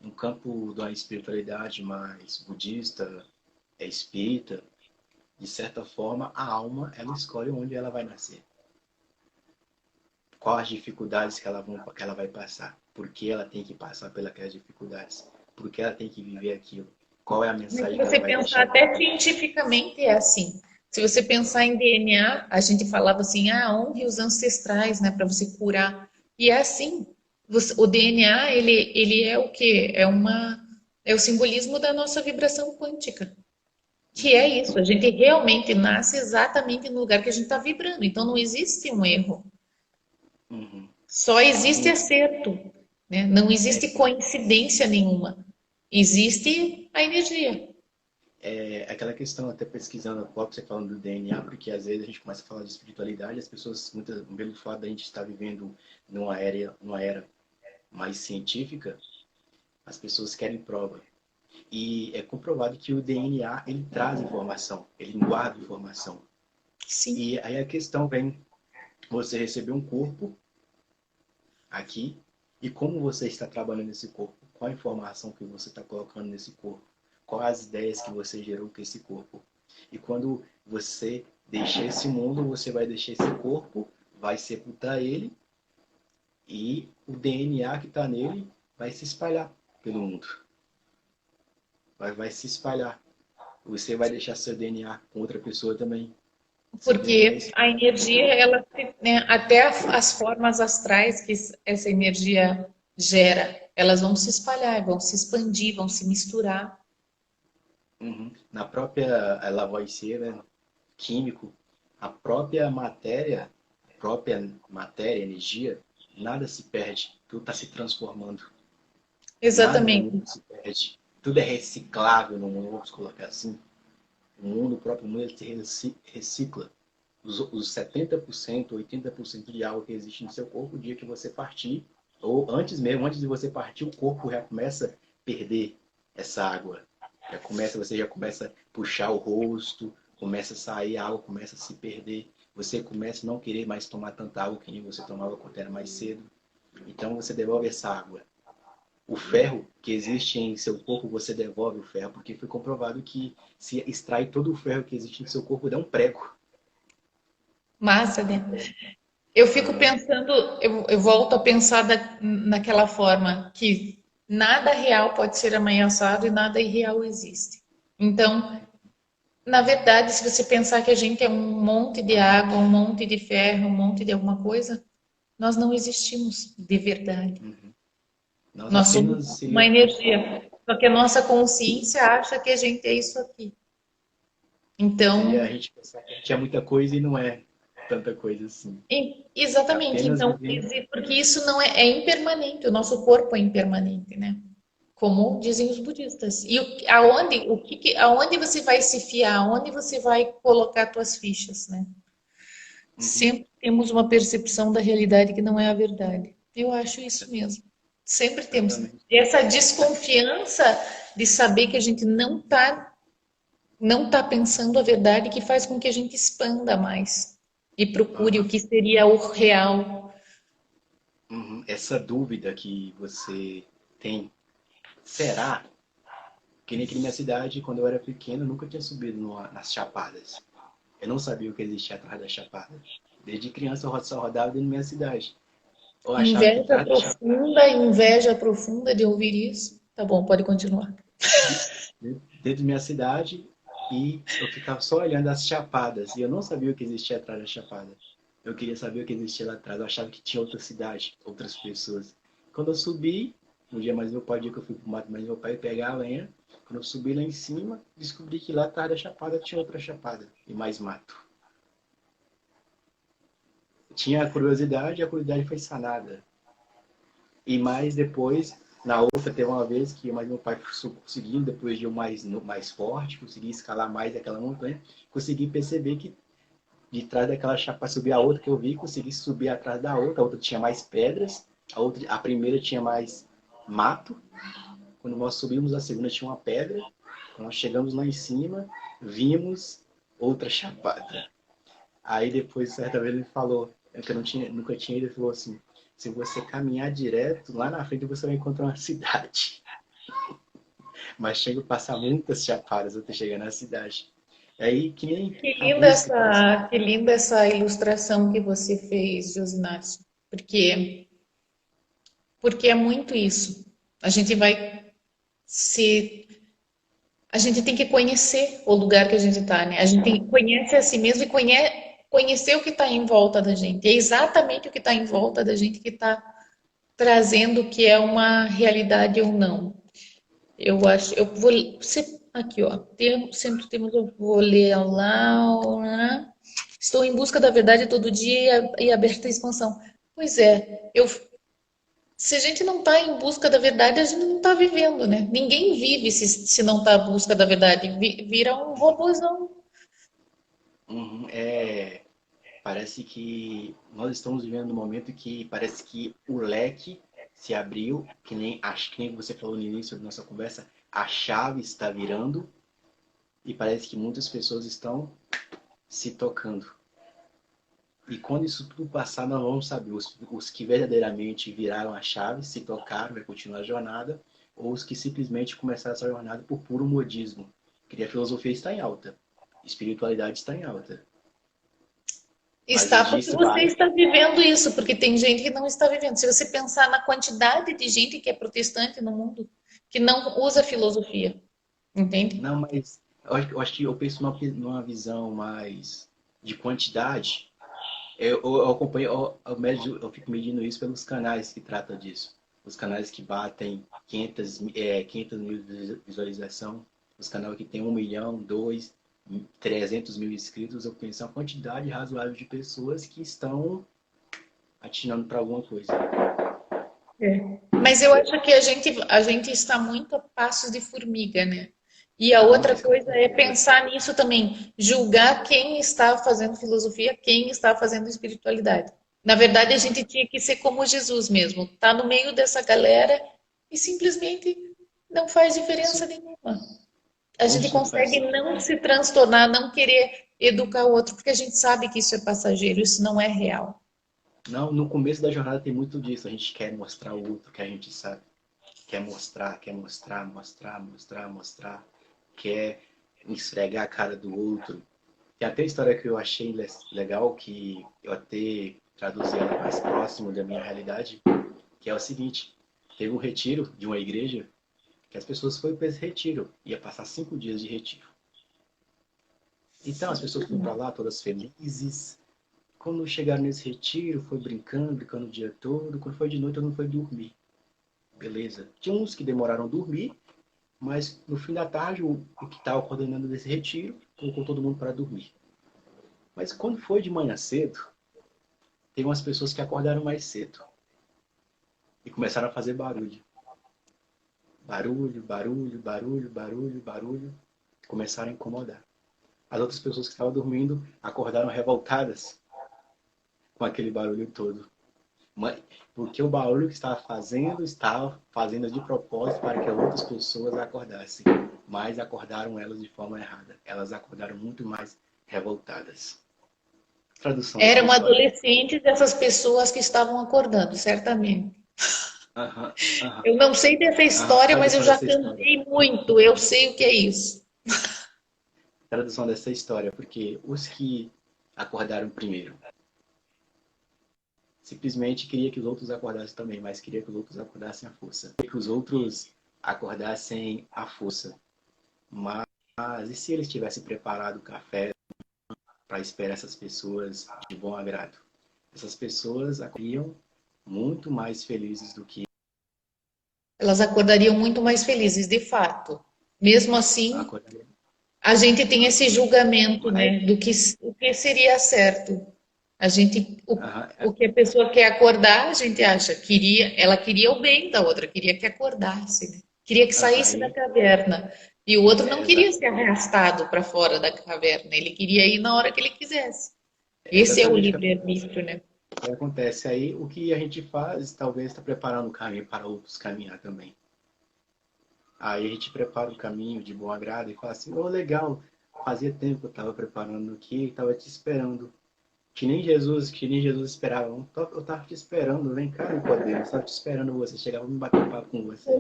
no campo da espiritualidade mais budista, espírita, de certa forma, a alma, ela escolhe onde ela vai nascer. Quais as dificuldades que ela vai passar. Por que ela tem que passar pelas dificuldades. Por que ela tem que viver aquilo. Qual é a Mas se mensagem que ela você vai pensar deixar para até ela. cientificamente é assim. Se você pensar em DNA, a gente falava assim, honre os ancestrais, né, para você curar. E é assim. O DNA, ele é o quê? É o simbolismo da nossa vibração quântica. Que é Uhum, isso, a gente realmente nasce exatamente no lugar que a gente está vibrando. Então não existe um erro. uhum. Só existe E acerto, né? Não é, existe coincidência nenhuma. Existe a energia. é aquela questão, até pesquisando, próprio você falando do DNA, porque às vezes a gente começa a falar de espiritualidade, as pessoas, muitas, pelo fato da gente estar vivendo numa era mais científica, as pessoas querem prova. E é comprovado que o DNA, ele traz informação, ele guarda informação. Sim. E aí a questão vem, você recebeu um corpo aqui, e como você está trabalhando nesse corpo? Qual a informação que você está colocando nesse corpo? Quais as ideias que você gerou com esse corpo? E quando você deixar esse mundo, você vai deixar esse corpo, vai sepultar ele, e o DNA que está nele vai se espalhar pelo mundo. Vai se espalhar. Você vai deixar seu DNA com outra pessoa também. Seu DNA vai Porque a espalhar. energia, ela, né, até as formas astrais que essa energia gera, elas vão se espalhar, vão se expandir, vão se misturar. Uhum. Na própria Lavoisier, né, químico, a própria matéria, energia, nada se perde, tudo está se transformando. Nada no Exatamente. mundo se perde. Tudo é reciclável no mundo, vamos colocar assim. O mundo, o próprio mundo, ele se recicla. Os 70%, 80% de água que existe no seu corpo, o dia que você partir, ou antes mesmo, antes de você partir, o corpo já começa a perder essa água. Você já começa a puxar o rosto, começa a sair, a água começa a se perder. Você começa a não querer mais tomar tanta água que nem você tomava quando era mais cedo. Então você devolve essa água. O ferro que existe em seu corpo, você devolve o ferro, porque foi comprovado que se extrai todo o ferro que existe no seu corpo, dá um prego. Massa, né? Eu fico Uhum. pensando, eu volto a pensar naquela forma que nada real pode ser ameaçado e nada irreal existe. Então, na verdade, se você pensar que a gente é um monte de água, um monte de ferro, um monte de alguma coisa, nós não existimos de verdade. Uhum. Nós Nós somos apenas uma seria. energia. Só que a nossa consciência acha que a gente é isso aqui. Seria a Então, gente pensar que a gente é muita coisa e não é tanta coisa assim. É exatamente. apenas Então, vivendo. porque isso não é impermanente, o nosso corpo é impermanente, né? Como dizem os budistas. E aonde você vai se fiar, aonde você vai colocar suas fichas, né? Uhum. Sempre temos uma percepção da realidade que não é a verdade. Eu acho isso mesmo. Sempre temos. Exatamente. E essa desconfiança de saber que a gente não tá pensando a verdade que faz com que a gente expanda mais e procure o Aham. que seria o real. Uhum. Essa dúvida que você tem, será? Que nem aqui na minha cidade, quando eu era pequeno, eu nunca tinha subido nas chapadas. Eu não sabia o que existia atrás da chapada. Desde criança eu só rodava dentro da minha cidade. Eu achava que atrás da chapada, Inveja profunda de ouvir isso. Tá bom, pode continuar. dentro da minha cidade, e eu ficava só olhando as chapadas. E eu não sabia o que existia atrás da chapada. Eu queria saber o que existia lá atrás. Eu achava que tinha outra cidade, outras pessoas. Quando eu subi, um dia mais meu pai, dia que eu fui pro mato, mais meu pai pegar a lenha. Quando eu subi lá em cima, descobri que lá atrás da chapada tinha outra chapada e mais mato. Tinha a curiosidade foi sanada. E mais depois, na outra, teve uma vez que mais meu pai conseguiu, depois de um mais forte, consegui escalar mais aquela montanha, consegui perceber que de trás daquela chapa subir a outra que eu vi, consegui subir atrás da outra, a outra tinha mais pedras, a primeira tinha mais mato. Quando nós subimos a segunda tinha uma pedra. Quando nós chegamos lá em cima, vimos outra chapada. Aí depois, certa vez, ele falou, que eu não tinha, nunca tinha ido, ele falou assim, se você caminhar direto, lá na frente você vai encontrar uma cidade. Mas chego a passar muitas chapadas até chegar na cidade. Aí, que nem a busca que você... Que linda essa ilustração que você fez, Josinácio. Porque, porque é muito isso. A gente vai se... A gente tem que conhecer o lugar que a gente está, né? A gente tem que conhecer a si mesmo e conhecer o que está em volta da gente. É exatamente o que está em volta da gente que está trazendo o que é uma realidade ou não. Eu acho, eu vou aqui, ó, sempre temos, eu vou ler lá, né? Estou em busca da verdade todo dia e aberta à expansão. Pois é, se a gente não está em busca da verdade, a gente não está vivendo, né? Ninguém vive se não está em busca da verdade. Vira um robôzão. Uhum, parece que nós estamos vivendo um momento que parece que o leque se abriu, que nem, acho que nem você falou no início da nossa conversa, a chave está virando e parece que muitas pessoas estão se tocando. E quando isso tudo passar, nós vamos saber os que verdadeiramente viraram a chave, se tocaram, vai continuar a jornada, ou os que simplesmente começaram essa jornada por puro modismo. Porque a filosofia está em alta, a espiritualidade está em alta. Mas Está porque existe você várias. está vivendo isso, porque tem gente que não está vivendo. Se você pensar na quantidade de gente que é protestante no mundo, que não usa filosofia, entende? Não, mas eu acho que eu penso numa visão mais de quantidade. Eu acompanho, eu fico medindo isso pelos canais que tratam disso. Os canais que batem 500 mil visualização, os canais que tem 1 milhão, 2, 300 mil inscritos, eu penso uma quantidade razoável de pessoas que estão atinando para alguma coisa. É. Mas eu acho que a gente está muito a passos de formiga, né? E a Não, outra mas com coisa é certeza. pensar nisso também, julgar quem está fazendo filosofia, quem está fazendo espiritualidade. Na verdade, a Aham. gente tinha que ser como Jesus mesmo, tá no meio dessa galera e simplesmente não faz diferença Isso nenhuma. A com gente certeza consegue faz. não se transtornar, não querer educar o outro, porque a gente sabe que isso é passageiro, isso não é real. Não, no começo da jornada tem muito disso. A gente quer mostrar o outro que a gente sabe. Quer mostrar, mostrar, mostrar, mostrar. Quer esfregar a cara do outro. Tem até história que eu achei legal, que eu até traduzi ela mais próximo da minha realidade, que é o seguinte. Teve um retiro de uma igreja que as pessoas foram para esse retiro. Ia passar 5 dias de retiro. Então as pessoas foram para lá todas felizes. Quando chegaram nesse retiro, foi brincando, brincando o dia todo. Quando foi de noite, todo mundo foi dormir. Beleza. Tinha uns que demoraram a dormir, mas no fim da tarde, o que estava coordenando desse retiro colocou todo mundo para dormir. Mas quando foi de manhã cedo, teve umas pessoas que acordaram mais cedo e começaram a fazer barulho. Barulho, barulho, barulho, barulho, barulho. Começaram a incomodar. As outras pessoas que estavam dormindo acordaram revoltadas com aquele barulho todo. Porque o barulho que estava fazendo de propósito para que outras pessoas acordassem. Mas acordaram elas de forma errada. Elas acordaram muito mais revoltadas. Tradução dessa Eram história. adolescentes dessas pessoas que estavam acordando, certamente. Aham, aham, Eu não sei dessa aham. história, mas eu Tradução já dessa história. cantei muito, eu sei o que é isso. Tradução dessa história, porque os que acordaram primeiro simplesmente queria que os outros acordassem também, mas queria que os outros acordassem à força. Queria que os outros acordassem à força. Mas e se eles tivessem preparado o café para esperar essas pessoas de bom agrado? Essas pessoas acordariam muito mais felizes do que Elas acordariam muito mais felizes, de fato. Mesmo assim, acordariam. a gente tem esse julgamento, Mas, né, do que o que seria certo. A gente, aham, o que a pessoa quer acordar, a gente acha, ela queria o bem da outra, queria que acordasse, né? Queria que saísse da aham, caverna. E o outro não queria ser exatamente. arrastado para fora da caverna, ele queria ir na hora que ele quisesse. É Esse é o exatamente o que acontece. livre-arbítrio, né? O que acontece aí, o que a gente faz, talvez está preparando o caminho para outros caminhar também. Aí a gente prepara o caminho de bom agrado e fala assim, ô legal, fazia tempo que eu estava preparando aqui, estava te esperando. Que nem Jesus esperava. Eu estava te esperando, vem cá, Nicodemo, eu estava te esperando você chegar, vamos bater um papo com você.